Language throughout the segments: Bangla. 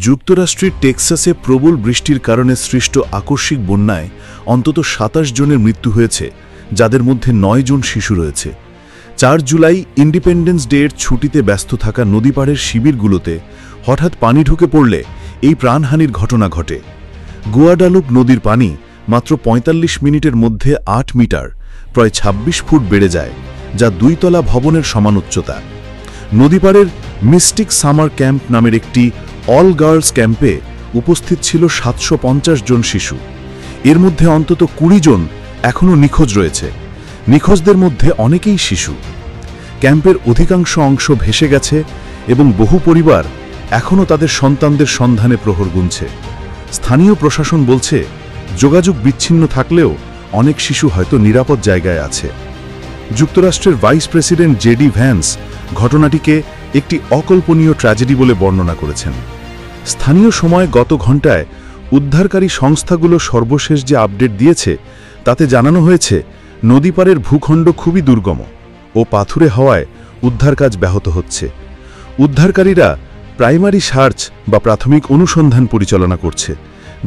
যুক্তরাষ্ট্রের টেক্সাসে প্রবল বৃষ্টির কারণে সৃষ্ট আকস্মিক বন্যায় অন্তত ২৭ জনের মৃত্যু হয়েছে, যাদের মধ্যে ৯ জন শিশু রয়েছে। ৪ জুলাই ইন্ডিপেন্ডেন্স ডের ছুটিতে ব্যস্ত থাকা নদীপাড়ের শিবিরগুলোতে হঠাৎ পানি ঢুকে পড়লে এই প্রাণহানির ঘটনা ঘটে। গুয়াডালুপ নদীর পানি মাত্র ৪৫ মিনিটের মধ্যে ৮ মিটার, প্রায় ২৬ ফুট বেড়ে যায়, যা ২ তলা ভবনের সমান উচ্চতা। নদীপাড়ের মিস্টিক সামার ক্যাম্প নামের একটি অল গার্লস ক্যাম্পে উপস্থিত ছিল ৭৫০ জন শিশু। এর মধ্যে অন্তত ২০ জন এখনও নিখোঁজ রয়েছে। নিখোঁজদের মধ্যে অনেকেই শিশু। ক্যাম্পের অধিকাংশ অংশ ভেসে গেছে এবং বহু পরিবার এখনও তাদের সন্তানদের সন্ধানে প্রহর গুনছে। স্থানীয় প্রশাসন বলছে, যোগাযোগ বিচ্ছিন্ন থাকলেও অনেক শিশু হয়তো নিরাপদ জায়গায় আছে। যুক্তরাষ্ট্রের ভাইস প্রেসিডেন্ট জেডি ভ্যান্স ঘটনাটিকে একটি অকল্পনীয় ট্র্যাজেডি বলে বর্ণনা করেছেন। স্থানীয় সময় গত ঘণ্টায় উদ্ধারকারী সংস্থাগুলো সর্বশেষ যে আপডেট দিয়েছে তাতে জানানো হয়েছে, নদীপাড়ের ভূখণ্ড খুবই দুর্গম ও পাথুরে হওয়ায় উদ্ধার কাজ ব্যাহত হচ্ছে। উদ্ধারকারীরা প্রাইমারি সার্চ বা প্রাথমিক অনুসন্ধান পরিচালনা করছে,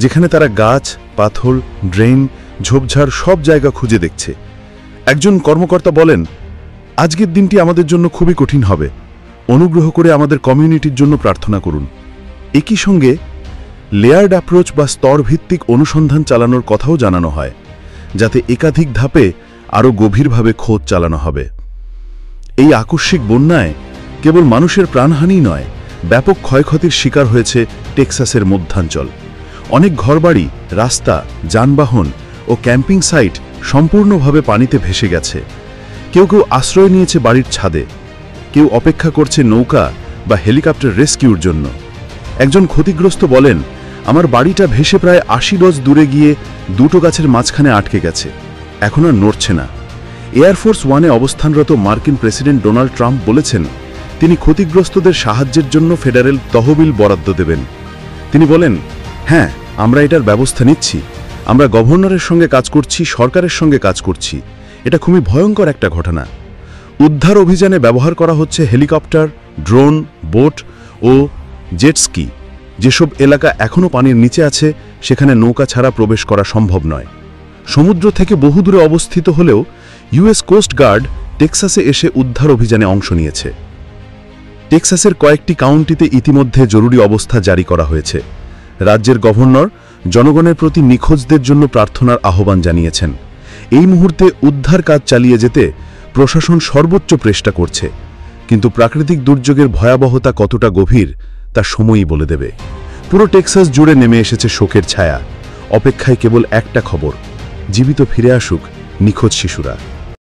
যেখানে তারা গাছ, পাথর, ড্রেন, ঝোপঝাড় সব জায়গা খুঁজে দেখছে। একজন কর্মকর্তা বলেন, আজকের দিনটি আমাদের জন্য খুবই কঠিন হবে। অনুগ্রহ করে আমাদের কমিউনিটির জন্য প্রার্থনা করুন। একই সঙ্গে লেয়ার্ড অ্যাপ্রোচ বা স্তরভিত্তিক অনুসন্ধান চালানোর কথাও জানানো হয়, যাতে একাধিক ধাপে আরও গভীরভাবে খোঁজ চালানো হবে। এই আকস্মিক বন্যায় কেবল মানুষের প্রাণহানি নয়, ব্যাপক ক্ষয়ক্ষতির শিকার হয়েছে টেক্সাসের মধ্যাঞ্চল। অনেক ঘরবাড়ি, রাস্তা, যানবাহন ও ক্যাম্পিং সাইট সম্পূর্ণভাবে পানিতে ভেসে গেছে। কেউ কেউ আশ্রয় নিয়েছে বাড়ির ছাদে, কেউ অপেক্ষা করছে নৌকা বা হেলিকপ্টার রেস্কিউর জন্য। একজন ক্ষতিগ্রস্ত বলেন, আমার বাড়িটা ভেসে প্রায় ৮০ গজ দূরে গিয়ে দুটো গাছের মাঝখানে আটকে গেছে, এখন আর নড়ছে না। এয়ারফোর্স ওয়ানে অবস্থানরত মার্কিন প্রেসিডেন্ট ডোনাল্ড ট্রাম্প বলেছেন, তিনি ক্ষতিগ্রস্তদের সাহায্যের জন্য ফেডারেল তহবিল বরাদ্দ দেবেন। তিনি বলেন, হ্যাঁ, আমরা এটার ব্যবস্থা নিচ্ছি। আমরা গভর্নরের সঙ্গে কাজ করছি, সরকারের সঙ্গে কাজ করছি। এটা খুবই ভয়ঙ্কর একটা ঘটনা। উদ্ধার অভিযানে ব্যবহার করা হচ্ছে হেলিকপ্টার, ড্রোন, বোট ও জেটস্কি। যেসব এলাকা এখনও পানির নিচে আছে, সেখানে নৌকা ছাড়া প্রবেশ করা সম্ভব নয়। সমুদ্র থেকে বহু দূরে অবস্থিত হলেও ইউএস কোস্ট গার্ড টেক্সাসে এসে উদ্ধার অভিযানে অংশ নিয়েছে। টেক্সাসের কয়েকটি কাউন্টিতে ইতিমধ্যে জরুরি অবস্থা জারি করা হয়েছে। রাজ্যের গভর্নর জনগণের প্রতি নিখোঁজদের জন্য প্রার্থনার আহ্বান জানিয়েছেন। এই মুহূর্তে উদ্ধার কাজ চালিয়ে যেতে প্রশাসন সর্বোচ্চ চেষ্টা করছে, কিন্তু প্রাকৃতিক দুর্যোগের ভয়াবহতা কতটা গভীর তা সময়ই বলে দেবে। পুরো টেক্সাস জুড়ে নেমে এসেছে শোকের ছায়া। অপেক্ষায় কেবল একটা খবর, জীবিত ফিরে আসুক নিখোঁজ শিশুরা।